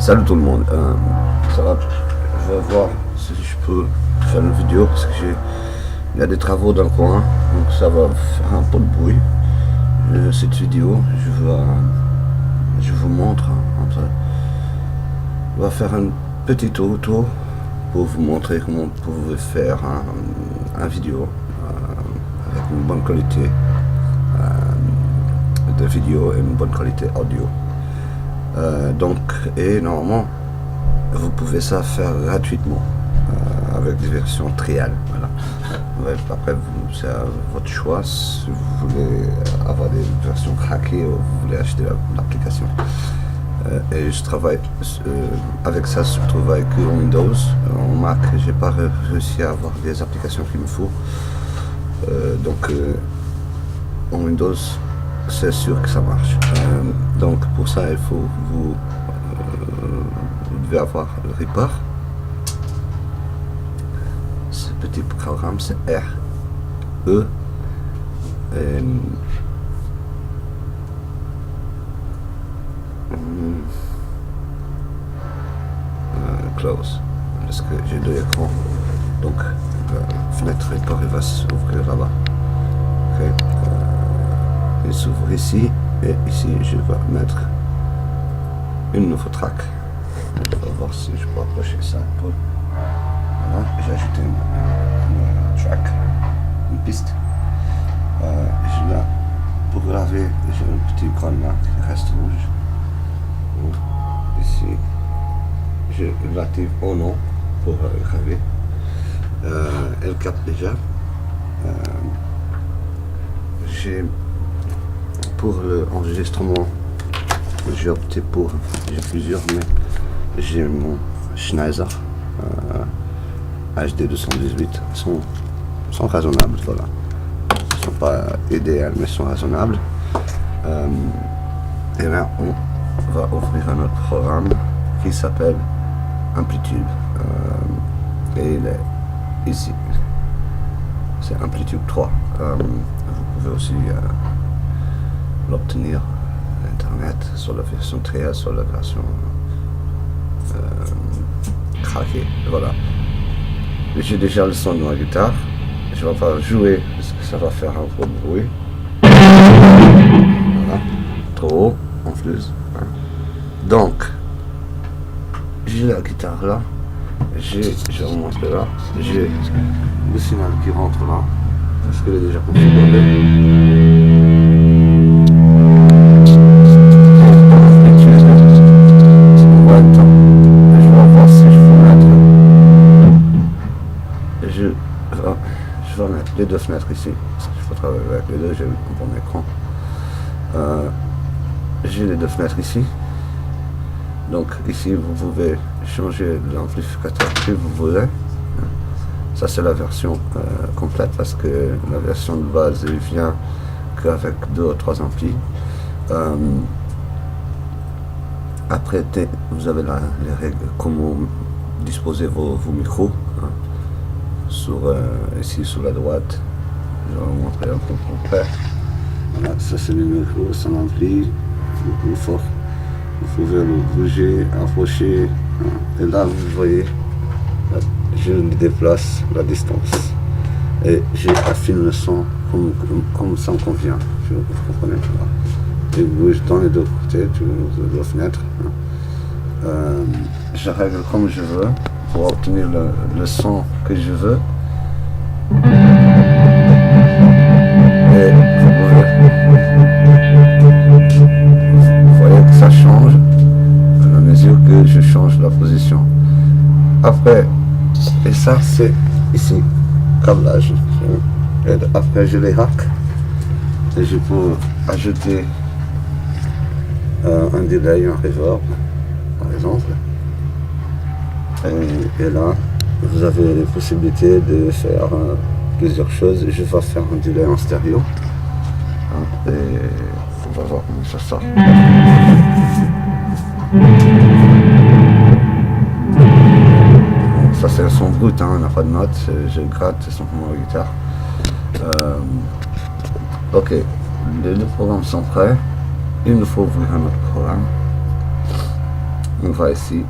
Salut tout le monde, ça va, je vais voir si je peux faire une vidéo parce que il y a des travaux dans le coin, donc ça va faire un peu de bruit. Cette vidéo, je vous montre un peu. On va faire un petit tour pour vous montrer comment vous pouvez faire un vidéo avec une bonne qualité de vidéo et une bonne qualité audio. Et normalement vous pouvez ça faire gratuitement avec des versions trial. Voilà. Ouais, après c'est à votre choix si vous voulez avoir des versions craquées ou vous voulez acheter l'application. Et je travaille avec ça surtout avec Windows. En Mac j'ai pas réussi à avoir des applications qu'il me faut. En Windows c'est sûr que ça marche. Donc pour ça il faut vous devez avoir le Reaper. Ce petit programme c'est RE close parce que j'ai deux écrans, donc la fenêtre Reaper va s'ouvrir là-bas. Okay. Il s'ouvre ici et ici je vais mettre une nouvelle track. Je vais voir si je peux approcher ça un peu. Voilà, j'ai ajouté une track, une piste. Je là pour graver, j'ai un petit icône là qui reste rouge. Donc, ici je l'active au nom pour graver. Elle capte déjà. J'ai pour l'enregistrement, j'ai opté pour, j'ai plusieurs, mais j'ai mon Sennheiser HD 218, sont raisonnables, voilà. Ils sont pas idéaux, mais sont raisonnables. Et là, on va ouvrir un autre programme qui s'appelle Amplitude. Et il est ici. C'est Amplitude 3. Vous pouvez aussi l'obtenir internet sur la version trial, sur la version craquée. Voilà. J'ai déjà le son de ma guitare. Je vais pas jouer parce que ça va faire un peu de bruit. Voilà. Trop haut en plus. Hein. Donc, j'ai la guitare là. Je vais vous montrer là. J'ai le signal qui rentre là. Parce qu'il est déjà configuré. Je vais mettre les deux fenêtres ici, parce que je peux travailler avec les deux, j'ai un bon écran. J'ai les deux fenêtres ici. Donc ici vous pouvez changer l'amplificateur que vous voulez. Ça c'est la version complète parce que la version de base il vient qu'avec 2 ou 3 amplis. Après vous avez les règles comment disposer vos micros. Hein. Ici sur la droite, je vais vous montrer un peu complet. Voilà, ça c'est le micro, son ampli, le fort. Vous pouvez le bouger, approcher, hein. Et là vous voyez, là, je déplace la distance et j'affine le son comme ça me convient. Vous comprenez? Je bouge dans les deux côtés, de la fenêtre. Hein. Je règle comme je veux pour obtenir le son que je veux. Et vous voyez que ça change à la mesure que je change la position. Après, et ça c'est ici, câblage. Et après je les hack et je peux ajouter un delay, un reverb par exemple. Et là, vous avez les possibilités de faire plusieurs choses. Je vais faire un delay en stéréo. Et on va voir comment ça sort. Ça c'est un son brut, hein, on n'a pas de notes, je gratte, c'est simplement la guitare. Ok, les deux programmes sont prêts. Il nous faut ouvrir un autre programme. on va ici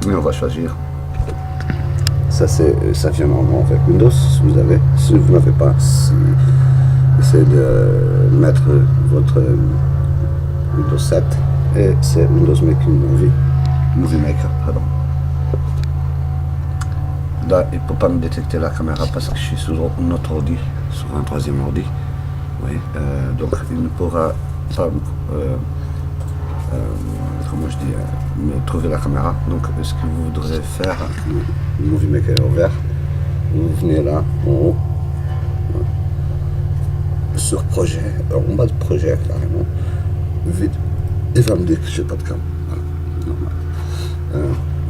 et on va choisir. Ça vient normalement avec Windows. Si vous n'avez pas, essayez de mettre votre Windows 7 et c'est Windows Movie Maker, pardon. Là, il ne peut pas me détecter la caméra parce que je suis sur un autre ordi, sur un troisième ordi. Oui, donc il ne pourra pas, comment je dis, me trouver la caméra. Donc ce que vous voudrez faire, le Movie Maker est ouvert, vous venez là, en haut, sur projet, en bas de projet carrément, vide, il va me dire que je n'ai pas de cam. Voilà, normal.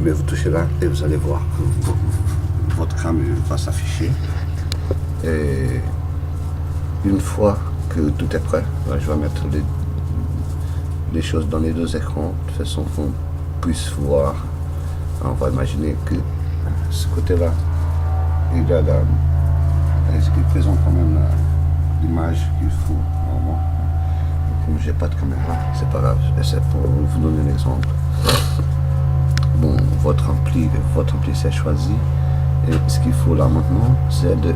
Mais vous touchez là et vous allez voir que votre cam va s'afficher. Et une fois que tout est prêt, je vais mettre les choses dans les deux écrans de façon qu'on puisse voir. On va imaginer que ce côté-là, il présente quand même l'image qu'il faut normalement. Comme j'ai pas de caméra, c'est pas grave, c'est pour vous donner un exemple. Bon, votre ampli c'est choisi. Et ce qu'il faut là maintenant, c'est de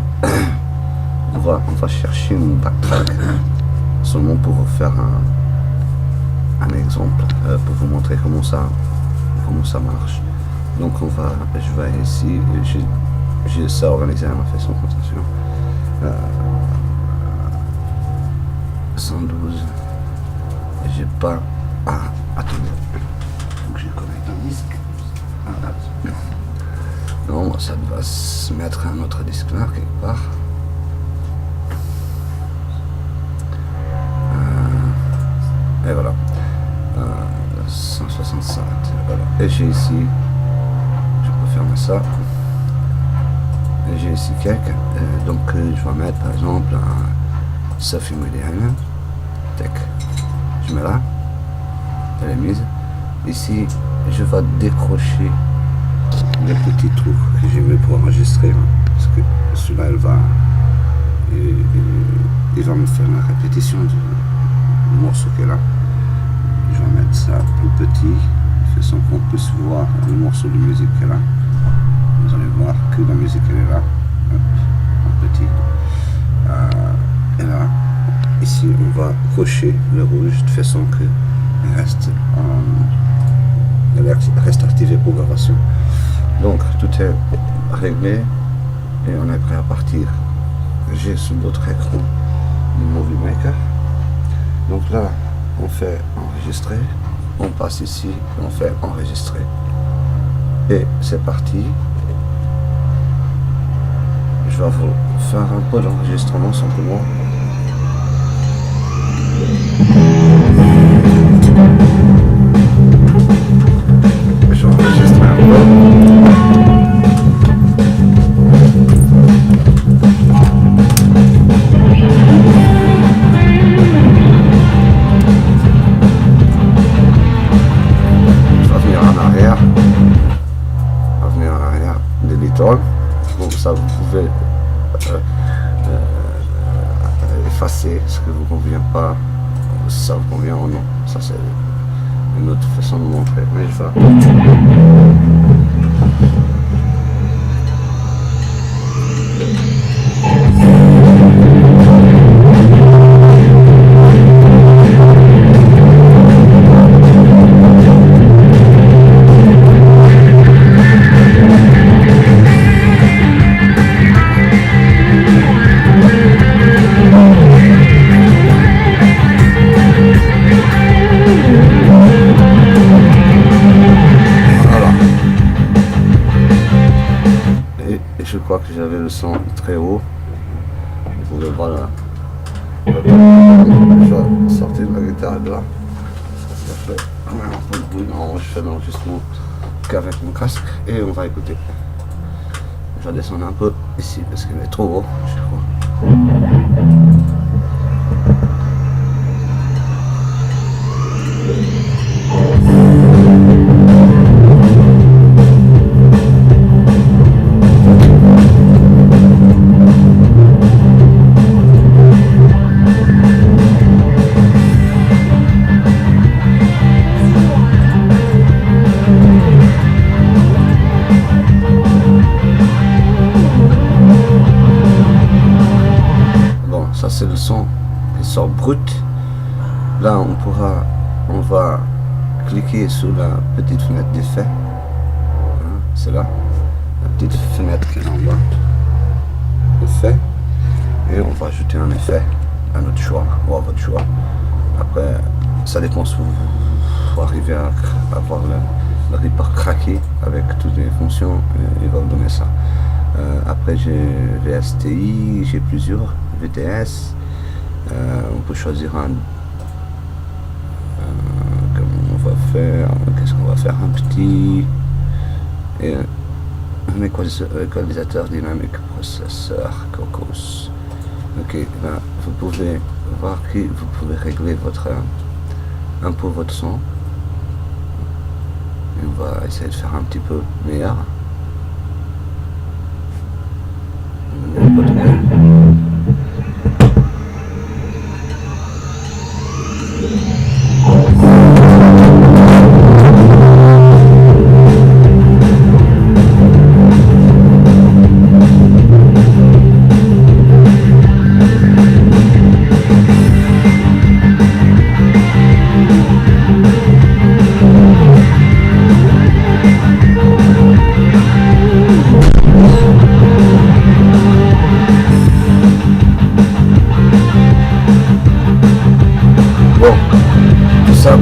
on va chercher une backtrack seulement pour vous faire un exemple, pour vous montrer comment ça marche. Donc je vais ici, j'ai ça organisé à ma façon, attention. 112, j'ai pas, attendez, donc j'ai connecté un disque. Non, ça va se mettre un autre disque là quelque part. Et voilà, 167, voilà. Et j'ai ici, je peux fermer ça. Et j'ai ici quelques, donc je vais mettre par exemple un Sophie Mediana, tac, je mets là, elle est mise. Ici, je vais décrocher les petits trous que j'ai mis pour enregistrer, parce que celui-là, il va me faire la répétition du morceau qui est là. Je vais mettre ça plus petit, de façon qu'on puisse voir le morceau de musique qui est là. Vous allez voir que la musique elle est là, en petit. Et là, ici, on va cocher le rouge de façon qu'elle reste activée pour gravation. Donc tout est réglé et on est prêt à partir. J'ai sur l'autre écran le Movie Maker. Donc là, on fait enregistrer, on passe ici, on fait enregistrer. Et c'est parti. Je vais vous faire un peu d'enregistrement simplement. Je vais enregistrer un peu. Donc ça vous pouvez effacer ce que vous convient pas, si ça vous convient ou non. Ça c'est une autre façon de montrer. Mais je vais je crois que j'avais le son très haut. Vous pouvez voir là. Je vais sortir la guitare de là. Ça fait un peu de bruit. Non, je fais l'enregistrement qu'avec mon casque et on va écouter. Je vais descendre un peu ici parce qu'il est trop haut, je crois. route. Là, on va cliquer sur la petite fenêtre d'effet. C'est là, la petite fenêtre qui est en bas. Effet. Et on va ajouter un effet à notre choix ou à votre choix. Après, ça dépend si vous arrivez à avoir le report craqué avec toutes les fonctions, il va vous donner ça. Après j'ai VSTI, j'ai plusieurs VTS. On peut choisir un. Comment on va faire? Qu'est-ce qu'on va faire? Un petit un équalisateur dynamique processeur Cocos. Ok, là vous pouvez voir que vous pouvez régler un peu votre son. Et on va essayer de faire un petit peu meilleur. Pas trop.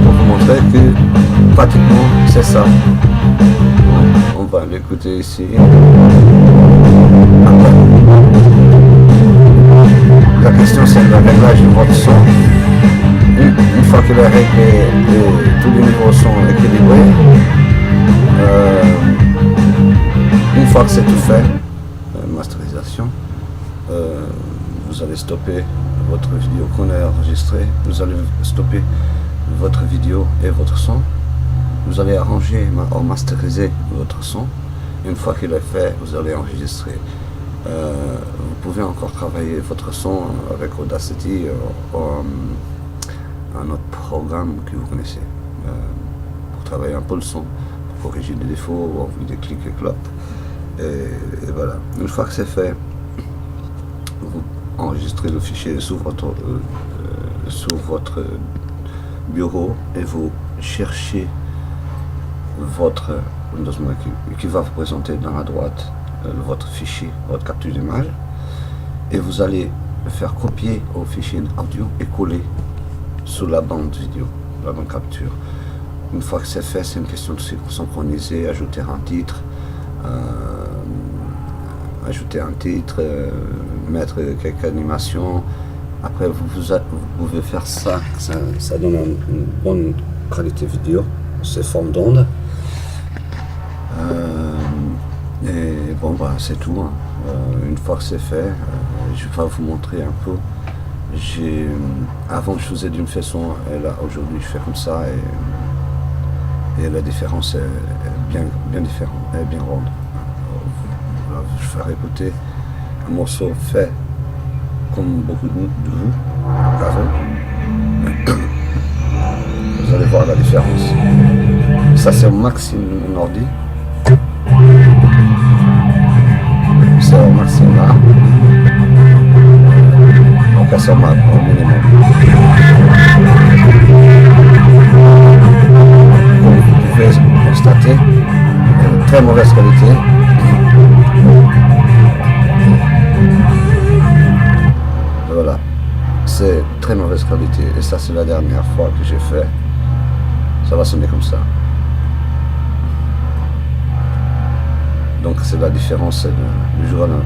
Pour vous montrer que pratiquement c'est ça. On va l'écouter ici. Après, la question c'est le réglage de votre son. Une fois que le réglé et tous les niveaux sont équilibrés, une fois que c'est tout fait, masterisation, vous allez stopper votre vidéo qu'on a enregistrée, vous allez stopper votre vidéo et votre son, vous allez arranger ou masteriser votre son. Une fois qu'il est fait, vous allez enregistrer. Vous pouvez encore travailler votre son avec Audacity ou un autre programme que vous connaissez pour travailler un peu le son, pour corriger des défauts ou enlever des clics et clopes. Et voilà. Une fois que c'est fait, vous enregistrez le fichier sur votre bureau et vous cherchez votre Windows Mac qui va vous présenter dans la droite votre fichier, votre capture d'image, et vous allez le faire copier au fichier audio et coller sur la bande vidéo, la bande capture. Une fois que c'est fait, c'est une question de synchroniser, ajouter un titre, mettre quelques animations. Après, vous pouvez faire ça, ça donne une bonne qualité vidéo, c'est forme d'onde. Et bon, bah, c'est tout. Hein. Une fois que c'est fait, je vais vous montrer un peu. Avant, je faisais d'une façon, et là, aujourd'hui, je fais comme ça, et la différence est bien différente, elle est bien ronde. Voilà, je vais écouter un morceau fait comme beaucoup de vous avant. Vous allez voir la différence. Ça c'est au maximum de mon ordi. C'est au maximum là. Donc ça c'est au minimum. Comme vous pouvez constater, très mauvaise qualité. Voilà, c'est très mauvaise qualité et ça c'est la dernière fois que j'ai fait, ça va sonner comme ça. Donc c'est la différence du jour au lendemain.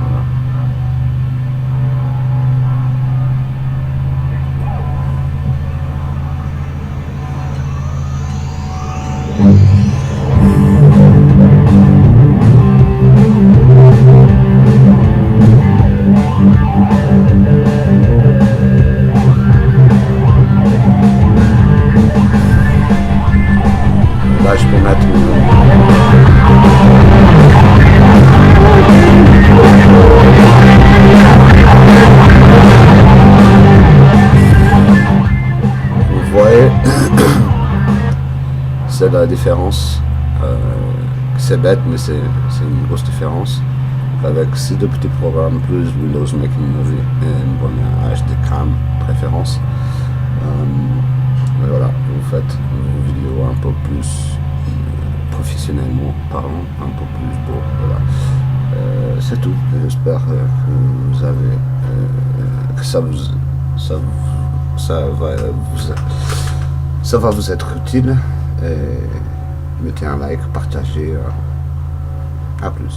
Voilà. Là je peux mettre vous voyez, c'est la différence. C'est bête mais c'est une grosse différence. avec ces deux petits programmes, plus Windows Making Movie et une bonne HD Cam préférence. Et voilà, vous faites vos vidéos un peu plus professionnellement parlant, un peu plus beau. Voilà. C'est tout. J'espère que vous avez que ça va vous être utile. Et mettez un like, partagez. À plus.